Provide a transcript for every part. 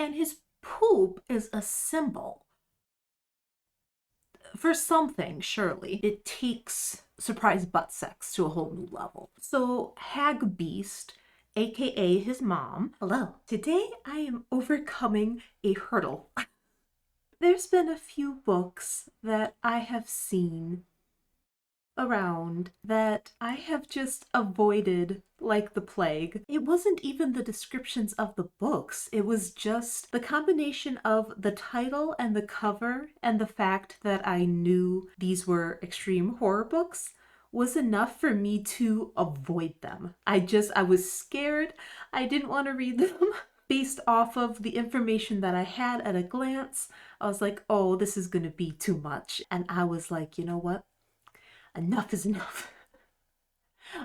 And his poop is a symbol for something, surely. It takes surprise butt sex to a whole new level. So Hag Beast, aka his mom, hello. Today I am overcoming a hurdle. There's been a few books that I have seen around that I have just avoided like the plague. It wasn't even the descriptions of the books. It was just the combination of the title and the cover and the fact that I knew these were extreme horror books was enough for me to avoid them. I was scared. I didn't want to read them. Based off of the information that I had at a glance, I was like, oh, this is gonna be too much. And I was like, you know what? Enough is enough.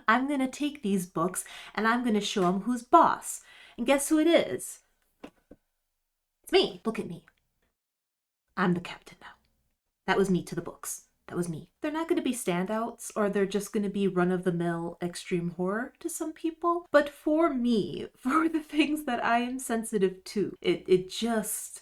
I'm going to take these books and I'm going to show them who's boss. And guess who it is? It's me. Look at me. I'm the captain now. That was me to the books. That was me. They're not going to be standouts, or they're just going to be run-of-the-mill extreme horror to some people. But for me, for the things that I am sensitive to, it just...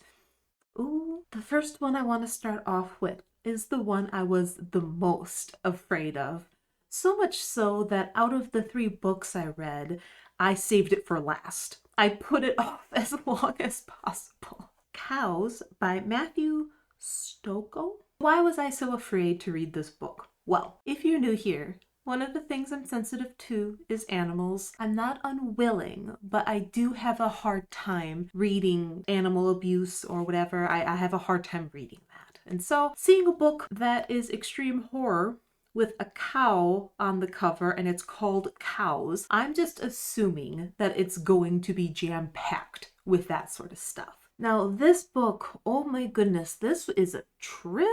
Ooh. The first one I want to start off with is the one I was the most afraid of. So much so that out of the 3 books I read, I saved it for last. I put it off as long as possible. Cows by Matthew Stokoe. Why was I so afraid to read this book? Well, if you're new here, one of the things I'm sensitive to is animals. I'm not unwilling, but I do have a hard time reading animal abuse or whatever. I have a hard time reading that. And so seeing a book that is extreme horror with a cow on the cover and it's called Cows, I'm just assuming that it's going to be jam-packed with that sort of stuff. Now this book, oh my goodness, this is a trip.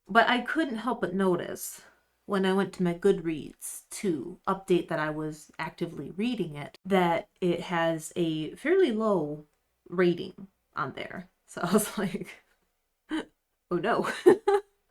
But I couldn't help but notice when I went to my Goodreads to update that I was actively reading it, that it has a fairly low rating on there. So I was like, oh no.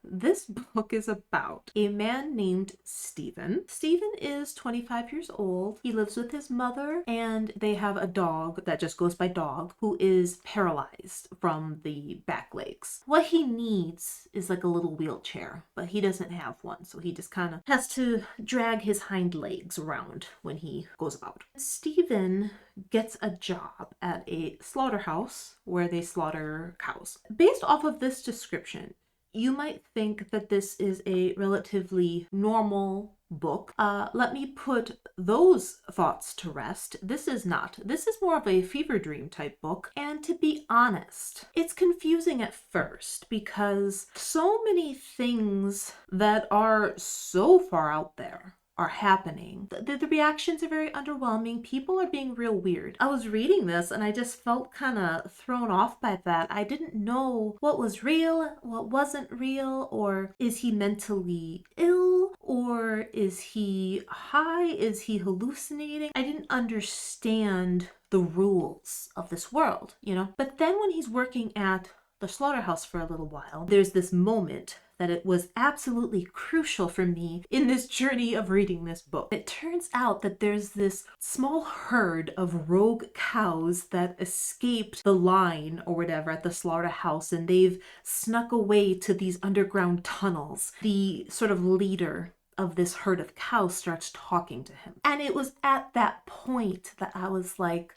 This book is about a man named Stephen. Stephen is 25 years old. He lives with his mother and they have a dog that just goes by dog who is paralyzed from the back legs. What he needs is like a little wheelchair, but he doesn't have one. So he just kind of has to drag his hind legs around when he goes about. Stephen gets a job at a slaughterhouse where they slaughter cows. Based off of this description, you might think that this is a relatively normal book. Let me put those thoughts to rest. This is not. This is more of a fever dream type book. And to be honest, it's confusing at first because so many things that are so far out there are happening. The reactions are very underwhelming. People are being real weird. I was reading this and I just felt kind of thrown off by that. I didn't know what was real, what wasn't real, or is he mentally ill, or is he high, is he hallucinating? I didn't understand the rules of this world, you know? But then when he's working at the slaughterhouse for a little while, there's this moment that it was absolutely crucial for me in this journey of reading this book. It turns out that there's this small herd of rogue cows that escaped the line or whatever at the slaughterhouse, and they've snuck away to these underground tunnels. The sort of leader of this herd of cows starts talking to him. And it was at that point that I was like,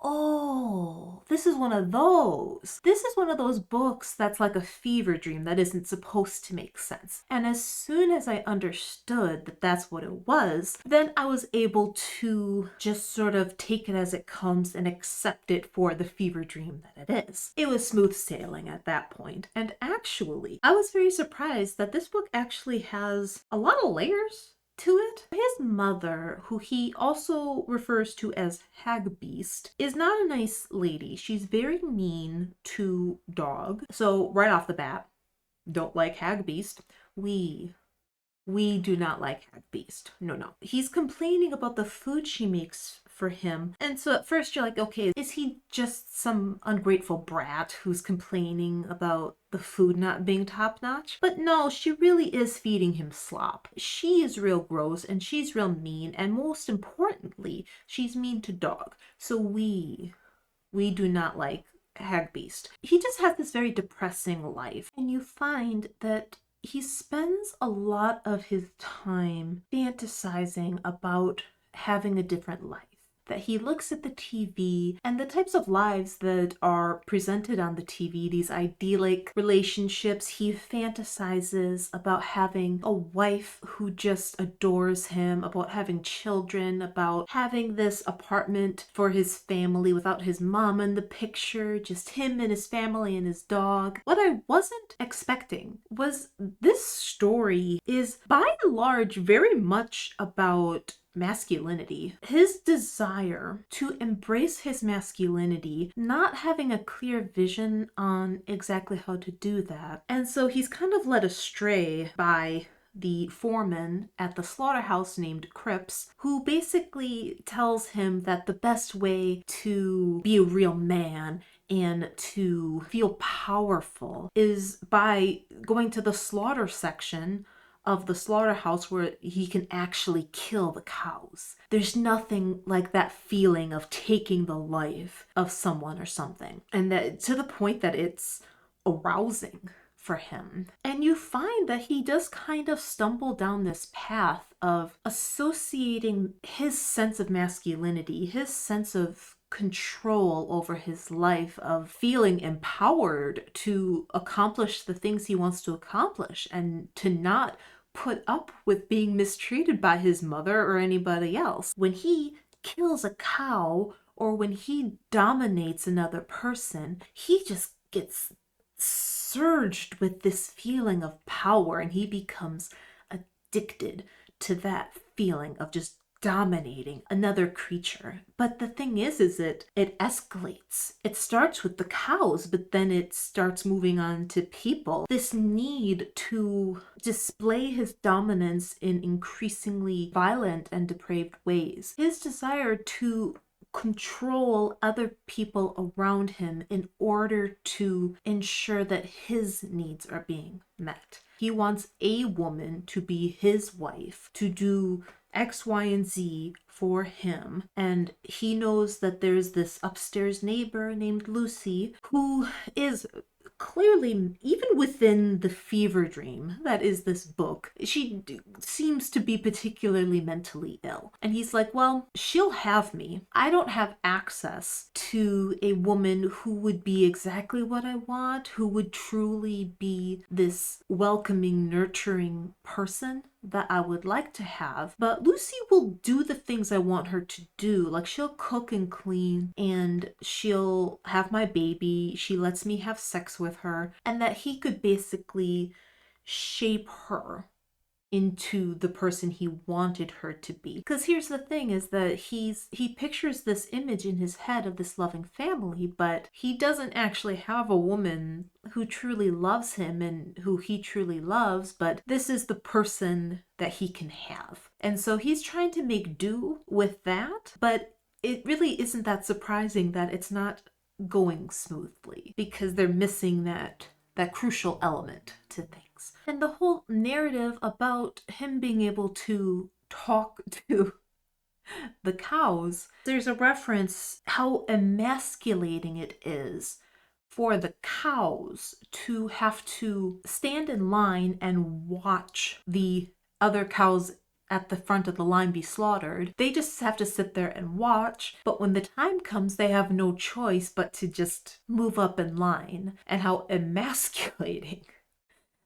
oh, this is one of those. This is one of those books that's like a fever dream that isn't supposed to make sense. And as soon as I understood that that's what it was, then I was able to just sort of take it as it comes and accept it for the fever dream that it is. It was smooth sailing at that point. And actually, I was very surprised that this book actually has a lot of layers to it. His mother, who he also refers to as Hag Beast, is not a nice lady. She's very mean to Dog. So right off the bat, don't like Hag Beast. We do not like Hag Beast. No. He's complaining about the food she makes for him. And so at first you're like, okay, is he just some ungrateful brat who's complaining about the food not being top-notch? But no, she really is feeding him slop. She is real gross and she's real mean, and most importantly, she's mean to Dog. So we do not like Hagbeast. He just has this very depressing life. And you find that he spends a lot of his time fantasizing about having a different life. That he looks at the TV and the types of lives that are presented on the TV, these idyllic relationships, he fantasizes about having a wife who just adores him, about having children, about having this apartment for his family without his mom in the picture, just him and his family and his dog. What I wasn't expecting was this story is by and large very much about masculinity. His desire to embrace his masculinity, not having a clear vision on exactly how to do that. And so he's kind of led astray by the foreman at the slaughterhouse named Cripps, who basically tells him that the best way to be a real man and to feel powerful is by going to the slaughter section of the slaughterhouse where he can actually kill the cows. There's nothing like that feeling of taking the life of someone or something. And that to the point that it's arousing for him. And you find that he does kind of stumble down this path of associating his sense of masculinity, his sense of control over his life, of feeling empowered to accomplish the things he wants to accomplish and to not put up with being mistreated by his mother or anybody else. When he kills a cow or when he dominates another person, he just gets surged with this feeling of power and he becomes addicted to that feeling of just dominating another creature. But the thing is it escalates. It starts with the cows, but then it starts moving on to people. This need to display his dominance in increasingly violent and depraved ways. His desire to control other people around him in order to ensure that his needs are being met. He wants a woman to be his wife, to do X, Y, and Z for him. And he knows that there's this upstairs neighbor named Lucy who is clearly, even within the fever dream that is this book, she seems to be particularly mentally ill. And he's like, well, she'll have me. I don't have access to a woman who would be exactly what I want, who would truly be this welcoming, nurturing person that I would like to have. But Lucy will do the things I want her to do. Like, she'll cook and clean, and she'll have my baby. She lets me have sex with her. And that he could basically shape her into the person he wanted her to be. Because here's the thing is that he pictures this image in his head of this loving family, but he doesn't actually have a woman who truly loves him and who he truly loves, but this is the person that he can have. And so he's trying to make do with that, but it really isn't that surprising that it's not going smoothly because they're missing that crucial element to things. And the whole narrative about him being able to talk to the cows, there's a reference how emasculating it is for the cows to have to stand in line and watch the other cows at the front of the line be slaughtered. They just have to sit there and watch, but when the time comes, they have no choice but to just move up in line, and how emasculating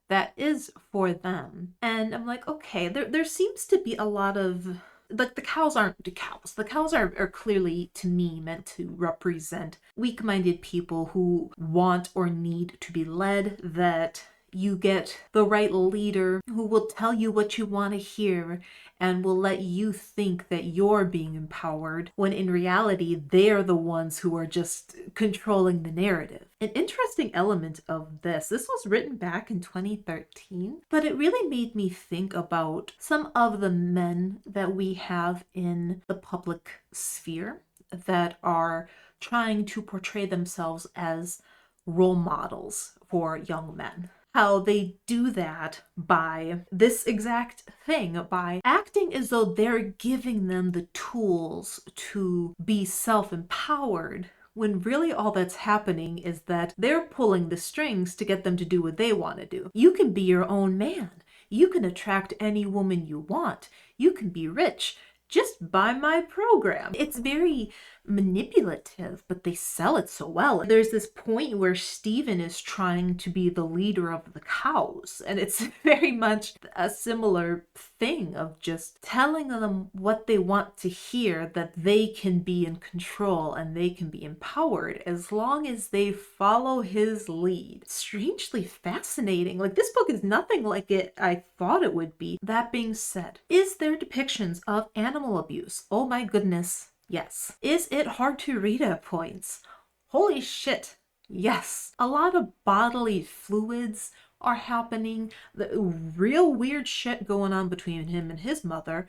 that is for them. And I'm like, okay, there seems to be a lot of, like, the cows aren't the cows. The cows are clearly, to me, meant to represent weak-minded people who want or need to be led, that you get the right leader who will tell you what you want to hear and will let you think that you're being empowered, when in reality, they're the ones who are just controlling the narrative. An interesting element of this was written back in 2013, but it really made me think about some of the men that we have in the public sphere that are trying to portray themselves as role models for young men. How they do that by this exact thing, by acting as though they're giving them the tools to be self-empowered, when really all that's happening is that they're pulling the strings to get them to do what they want to do. You can be your own man. You can attract any woman you want. You can be rich. Just buy my program. It's very manipulative, but they sell it so well. There's this point where Stephen is trying to be the leader of the cows, and it's very much a similar thing of just telling them what they want to hear, that they can be in control and they can be empowered as long as they follow his lead. Strangely fascinating. Like, this book is nothing like I thought it would be. That being said, is there depictions of animal abuse? Oh my goodness. Yes. Is it hard to read at points? Holy shit. Yes. A lot of bodily fluids are happening. The real weird shit going on between him and his mother.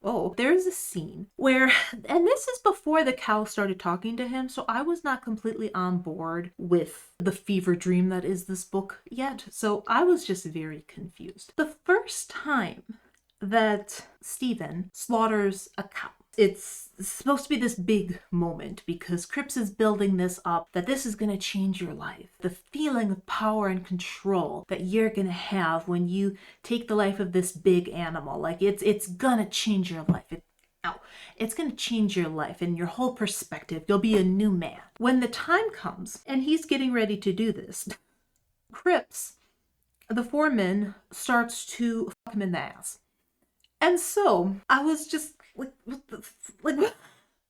Oh, there's a scene where, and this is before the cow started talking to him, so I was not completely on board with the fever dream that is this book yet, so I was just very confused. The first time that Stephen slaughters a cow, it's supposed to be this big moment because Cripps is building this up, that this is going to change your life. The feeling of power and control that you're going to have when you take the life of this big animal. Like, it's going to change your life. It's going to change your life and your whole perspective. You'll be a new man. When the time comes and he's getting ready to do this, Cripps, the foreman, starts to fuck him in the ass. And so I was just like,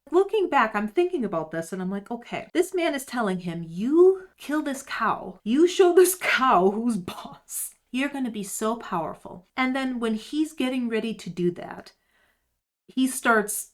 looking back, I'm thinking about this and I'm like, okay, this man is telling him, you kill this cow. You show this cow who's boss. You're going to be so powerful. And then when he's getting ready to do that, he starts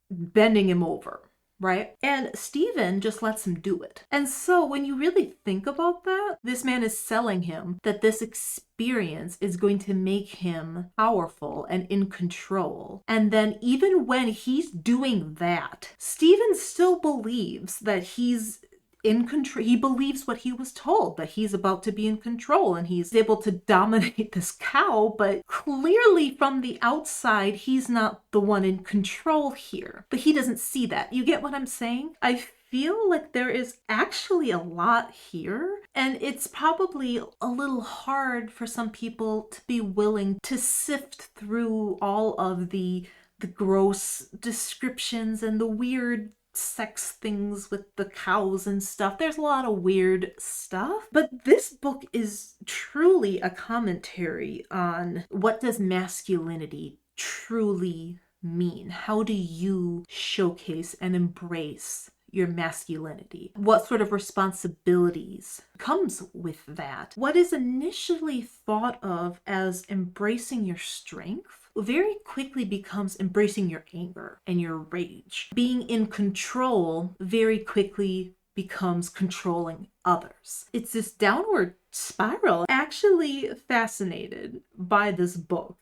bending him over, right? And Stephen just lets him do it. And so when you really think about that, this man is selling him that this experience is going to make him powerful and in control. And then even when he's doing that, Stephen still believes that he's in control. He believes what he was told, that he's about to be in control and he's able to dominate this cow, but clearly from the outside, he's not the one in control here. But he doesn't see that. You get what I'm saying? I feel like there is actually a lot here, and it's probably a little hard for some people to be willing to sift through all of the gross descriptions and the weird sex things with the cows and stuff. There's a lot of weird stuff, but this book is truly a commentary on what does masculinity truly mean? How do you showcase and embrace your masculinity? What sort of responsibilities comes with that? What is initially thought of as embracing your strength very quickly becomes embracing your anger and your rage. Being in control very quickly becomes controlling others. It's this downward spiral. Actually fascinated by this book.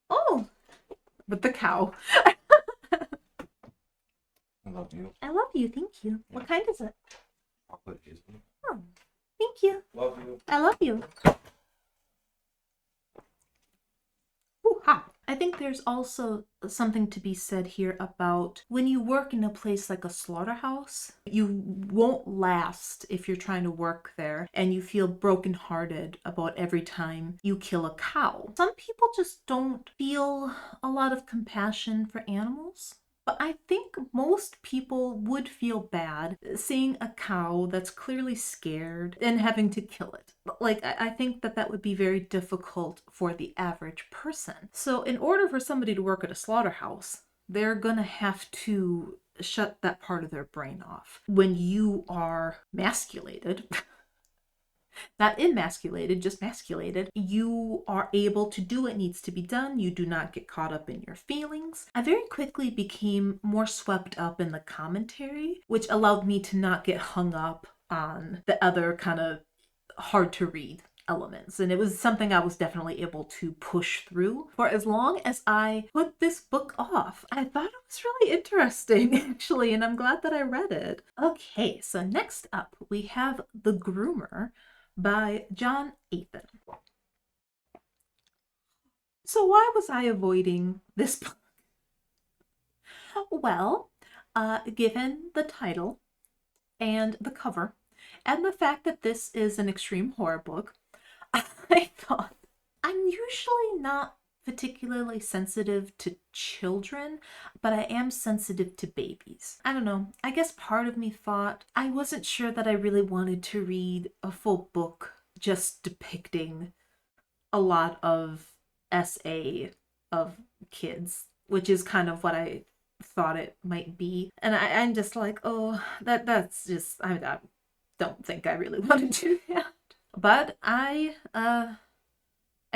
Oh, with the cow. I love you. I love you, thank you. What kind is it? Chocolate hazelnut. Oh, thank you. Love you. I love you. Ooh, ha. I think there's also something to be said here about when you work in a place like a slaughterhouse, you won't last if you're trying to work there and you feel brokenhearted about every time you kill a cow. Some people just don't feel a lot of compassion for animals. But I think most people would feel bad seeing a cow that's clearly scared and having to kill it. Like, I think that would be very difficult for the average person. So in order for somebody to work at a slaughterhouse, they're gonna have to shut that part of their brain off. When you are masculated, not emasculated, just masculated, you are able to do what needs to be done. You do not get caught up in your feelings. I very quickly became more swept up in the commentary, which allowed me to not get hung up on the other kind of hard to read elements. And it was something I was definitely able to push through for as long as I put this book off. I thought it was really interesting, actually, and I'm glad that I read it. Okay, so next up we have The Groomer by Jon Athan. So why was I avoiding this book? Well, Given the title and the cover, and the fact that this is an extreme horror book, I thought I'm usually not particularly sensitive to children, but I am sensitive to babies. I don't know. I guess part of me thought I wasn't sure that I really wanted to read a full book just depicting a lot of SA of kids, which is kind of what I thought it might be. And I'm just like, oh, that's just I don't think I really want to do that. But I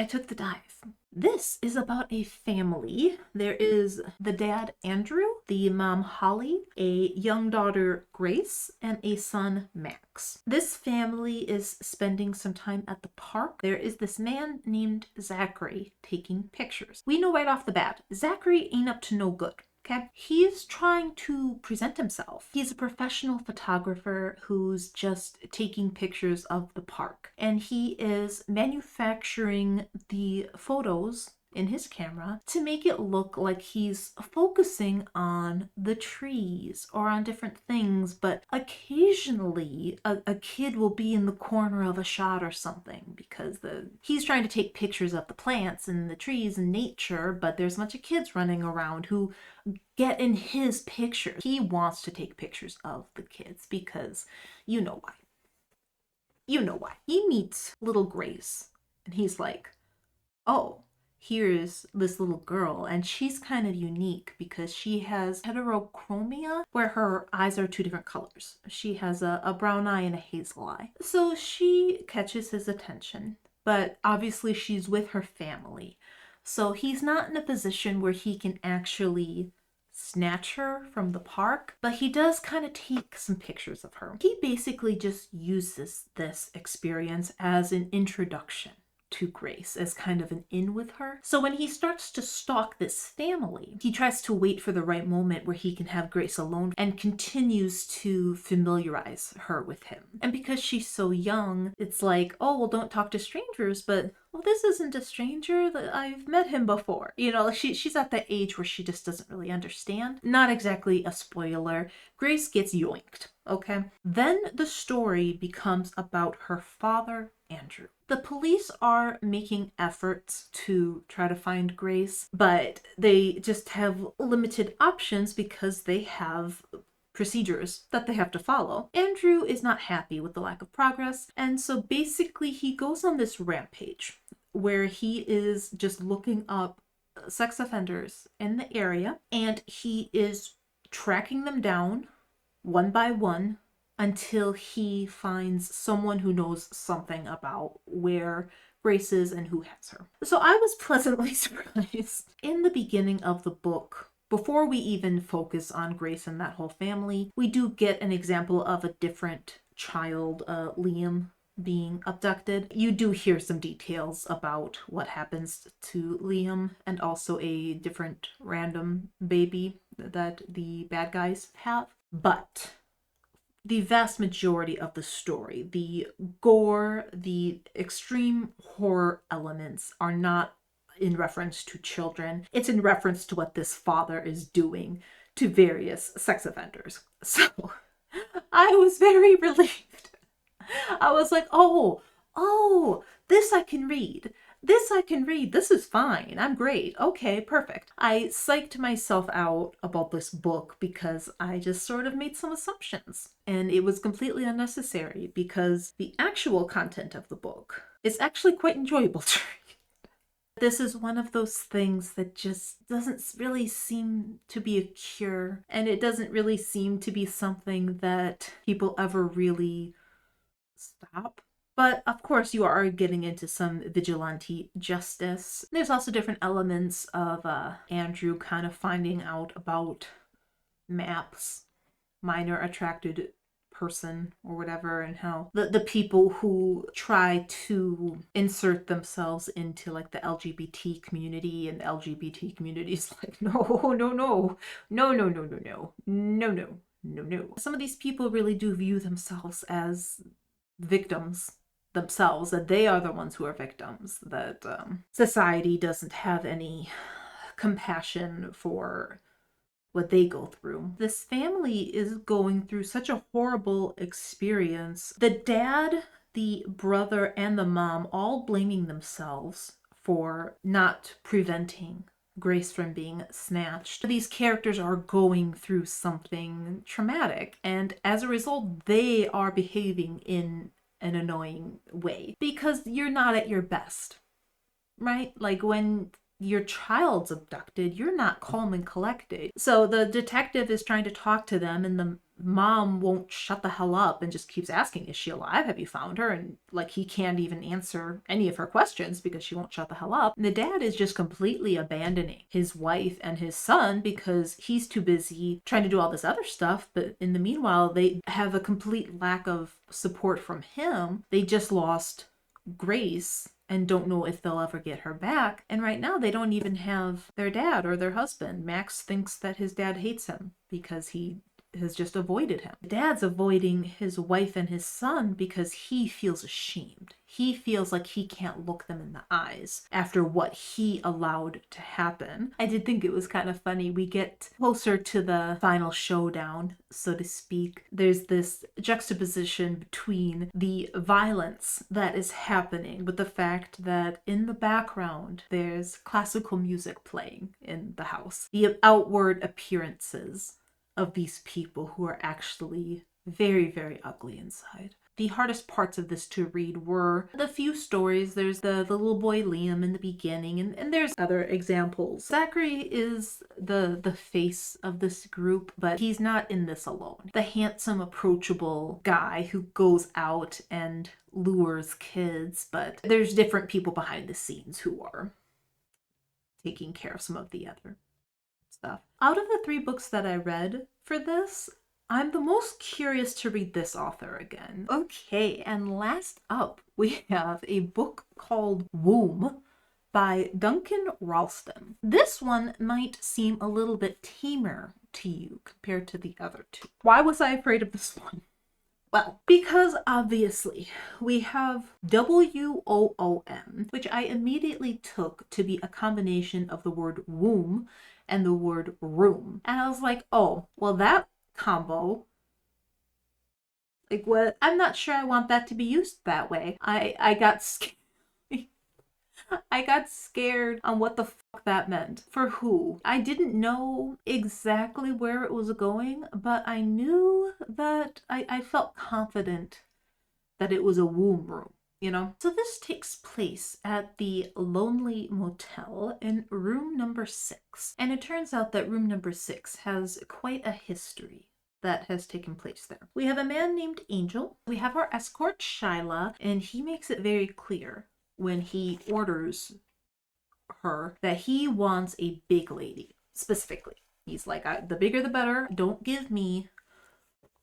took the dive. This is about a family. There is the dad, Andrew, the mom, Holly, a young daughter, Grace, and a son, Max. This family is spending some time at the park. There is this man named Zachary taking pictures. We know right off the bat, Zachary ain't up to no good. Okay. He's trying to present himself. He's a professional photographer who's just taking pictures of the park. And he is manufacturing the photos in his camera to make it look like he's focusing on the trees or on different things, but occasionally a kid will be in the corner of a shot or something because he's trying to take pictures of the plants and the trees and nature, but there's a bunch of kids running around who get in his pictures. He wants to take pictures of the kids because you know why. You know why. He meets little Grace and he's like, oh, here's this little girl, and she's kind of unique because she has heterochromia, where her eyes are two different colors. She has a brown eye and a hazel eye. So she catches his attention, but obviously she's with her family. So he's not in a position where he can actually snatch her from the park, but he does kind of take some pictures of her. He basically just uses this experience as an introduction to Grace, as kind of an in with her. So when he starts to stalk this family, he tries to wait for the right moment where he can have Grace alone and continues to familiarize her with him. And because she's so young, it's like, oh, well, don't talk to strangers, but well, this isn't a stranger, that I've met him before. You know, she's at that age where she just doesn't really understand. Not exactly a spoiler. Grace gets yoinked, okay? Then the story becomes about her father, Andrew. The police are making efforts to try to find Grace, but they just have limited options because they have procedures that they have to follow. Andrew is not happy with the lack of progress, and so basically he goes on this rampage where he is just looking up sex offenders in the area, and he is tracking them down one by one until he finds someone who knows something about where Grace is and who has her. So I was pleasantly surprised. In the beginning of the book, before we even focus on Grace and that whole family, we do get an example of a different child, Liam, being abducted. You do hear some details about what happens to Liam and also a different random baby that the bad guys have. But the vast majority of the story, the gore, the extreme horror elements are not in reference to children. It's in reference to what this father is doing to various sex offenders. So I was very relieved. I was like, oh, this I can read. This is fine. I'm great. Okay, perfect. I psyched myself out about this book because I just sort of made some assumptions. And it was completely unnecessary because the actual content of the book is actually quite enjoyable to read. This is one of those things that just doesn't really seem to be a cure. And it doesn't really seem to be something that people ever really stop. But of course, you are getting into some vigilante justice. There's also different elements of Andrew kind of finding out about maps, minor attracted person or whatever, and how the people who try to insert themselves into like the LGBT community, and the LGBT community is like, no. Some of these people really do view themselves as victims themselves, that they are the ones who are victims, that society doesn't have any compassion for what they go through. This family is going through such a horrible experience. The dad, the brother, and the mom all blaming themselves for not preventing Grace from being snatched. These characters are going through something traumatic, and as a result, they are behaving in an annoying way because you're not at your best, right? Like when your child's abducted, you're not calm and collected. So the detective is trying to talk to them, and the mom won't shut the hell up and just keeps asking, is she alive? Have you found her? And like he can't even answer any of her questions because she won't shut the hell up. And the dad is just completely abandoning his wife and his son because he's too busy trying to do all this other stuff. But in the meanwhile, they have a complete lack of support from him. They just lost Grace and don't know if they'll ever get her back. And right now they don't even have their dad or their husband. Max thinks that his dad hates him because he has just avoided him. Dad's avoiding his wife and his son because he feels ashamed. He feels like he can't look them in the eyes after what he allowed to happen. I did think it was kind of funny. We get closer to the final showdown, so to speak. There's this juxtaposition between the violence that is happening with the fact that in the background there's classical music playing in the house. The outward appearances of these people who are actually very, very ugly inside. The hardest parts of this to read were the few stories. There's the little boy Liam in the beginning, and there's other examples. Zachary is the face of this group, but he's not in this alone. The handsome, approachable guy who goes out and lures kids, but there's different people behind the scenes who are taking care of some of the other stuff. Out of the 3 books that I read for this, I'm the most curious to read this author again. Okay, and last up, we have a book called Woom by Duncan Ralston. This one might seem a little bit tamer to you compared to the other 2. Why was I afraid of this one? Well, because obviously we have WOOM, which I immediately took to be a combination of the word womb and the word room. And I was like, oh, well, that combo, like what? I'm not sure I want that to be used that way. I got scared. I got scared on what the fuck that meant. For who? I didn't know exactly where it was going, but I knew that I felt confident that it was a womb room, you know? So this takes place at the Lonely Motel in room number 6. And it turns out that room number 6 has quite a history that has taken place there. We have a man named Angel. We have our escort, Shyla, and he makes it very clear when he orders her that he wants a big lady, specifically. He's like, the bigger the better. Don't give me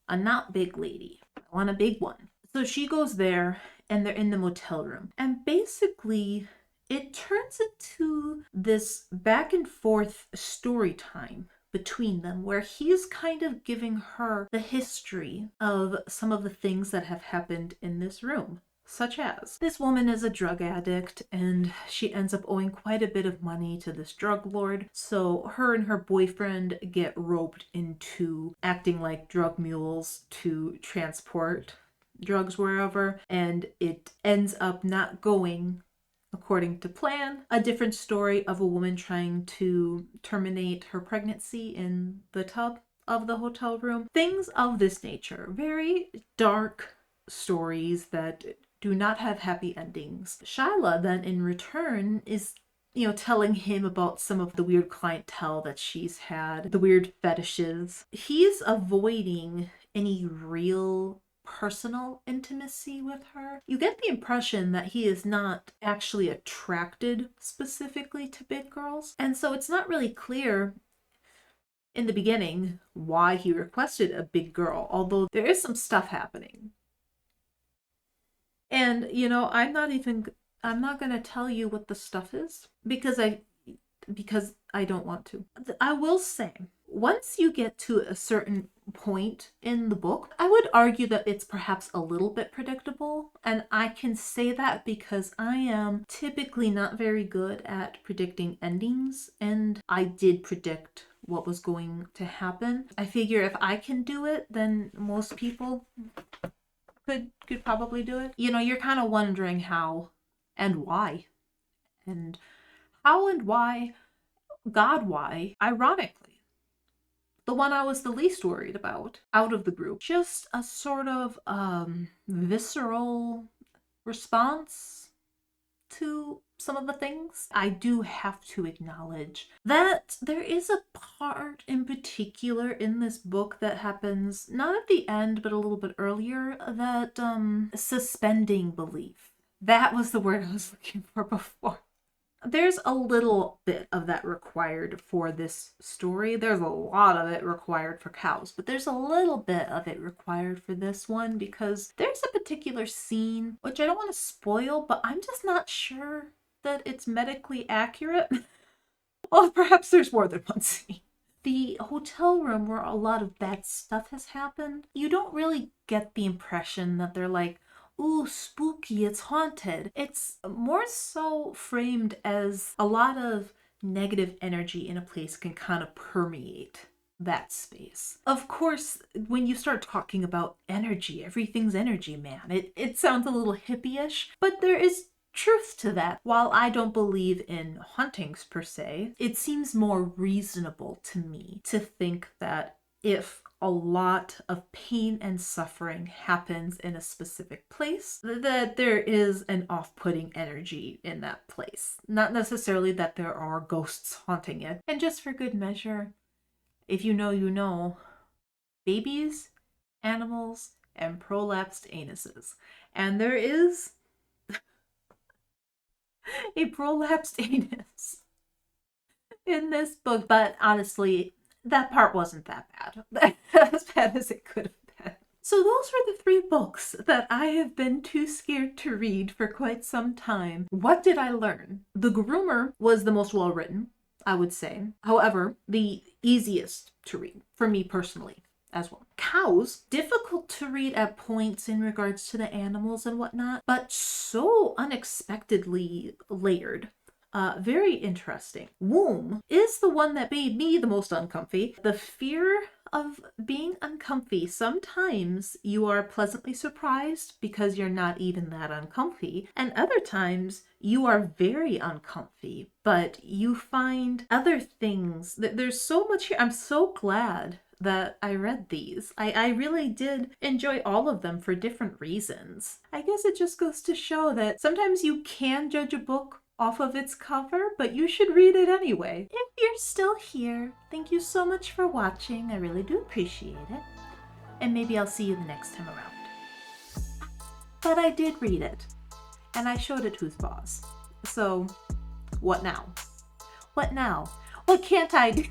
a not big lady. I want a big one. So she goes there and they're in the motel room. And basically, it turns into this back and forth story time between them where he's kind of giving her the history of some of the things that have happened in this room. Such as, this woman is a drug addict and she ends up owing quite a bit of money to this drug lord. So her and her boyfriend get roped into acting like drug mules to transport drugs wherever, and it ends up not going according to plan. A different story of a woman trying to terminate her pregnancy in the tub of the hotel room. Things of this nature. Very dark stories that do not have happy endings. Shyla then in return is, you know, telling him about some of the weird clientele that she's had, the weird fetishes. He's avoiding any real personal intimacy with her. You get the impression that he is not actually attracted specifically to big girls. And so it's not really clear in the beginning why he requested a big girl, although there is some stuff happening. And, you know, I'm not going to tell you what the stuff is because I don't want to. I will say, once you get to a certain point in the book, I would argue that it's perhaps a little bit predictable. And I can say that because I am typically not very good at predicting endings. And I did predict what was going to happen. I figure if I can do it, then most people could probably do it. You're kind of wondering how and why. And how and why, God, why, ironically, the one I was the least worried about out of the group. Just a sort of visceral response to some of the things. I do have to acknowledge that there is a part in particular in this book that happens not at the end but a little bit earlier, that suspending belief. That was the word I was looking for before. There's a little bit of that required for this story. There's a lot of it required for cows, but there's a little bit of it required for this one because there's a particular scene, which I don't want to spoil, but I'm just not sure that it's medically accurate. Well, perhaps there's more than one scene. The hotel room where a lot of bad stuff has happened, you don't really get the impression that they're like, ooh, spooky, it's haunted. It's more so framed as a lot of negative energy in a place can kind of permeate that space. Of course, when you start talking about energy, everything's energy, man. It sounds a little hippie-ish, but there is truth to that. While I don't believe in hauntings per se, it seems more reasonable to me to think that if a lot of pain and suffering happens in a specific place, that there is an off-putting energy in that place. Not necessarily that there are ghosts haunting it. And just for good measure, if you know, you know, babies, animals, and prolapsed anuses. And there is a prolapsed anus in this book, but honestly, that part wasn't that bad. As bad as it could have been. So those were the 3 books that I have been too scared to read for quite some time. What did I learn? The Groomer was the most well written, I would say. However, the easiest to read, for me personally, as well. Cows, difficult to read at points in regards to the animals and whatnot, but so unexpectedly layered. Very interesting. Woom is the one that made me the most uncomfy. The fear of being uncomfy. Sometimes you are pleasantly surprised because you're not even that uncomfy. And other times you are very uncomfy, but you find other things. There's so much here. I'm so glad that I read these. I really did enjoy all of them for different reasons. I guess it just goes to show that sometimes you can judge a book off of its cover, but you should read it anyway. If you're still here, thank you so much for watching. I really do appreciate it. And maybe I'll see you the next time around. But I did read it, and I showed it who's boss. So, what now? What now? What can't I do?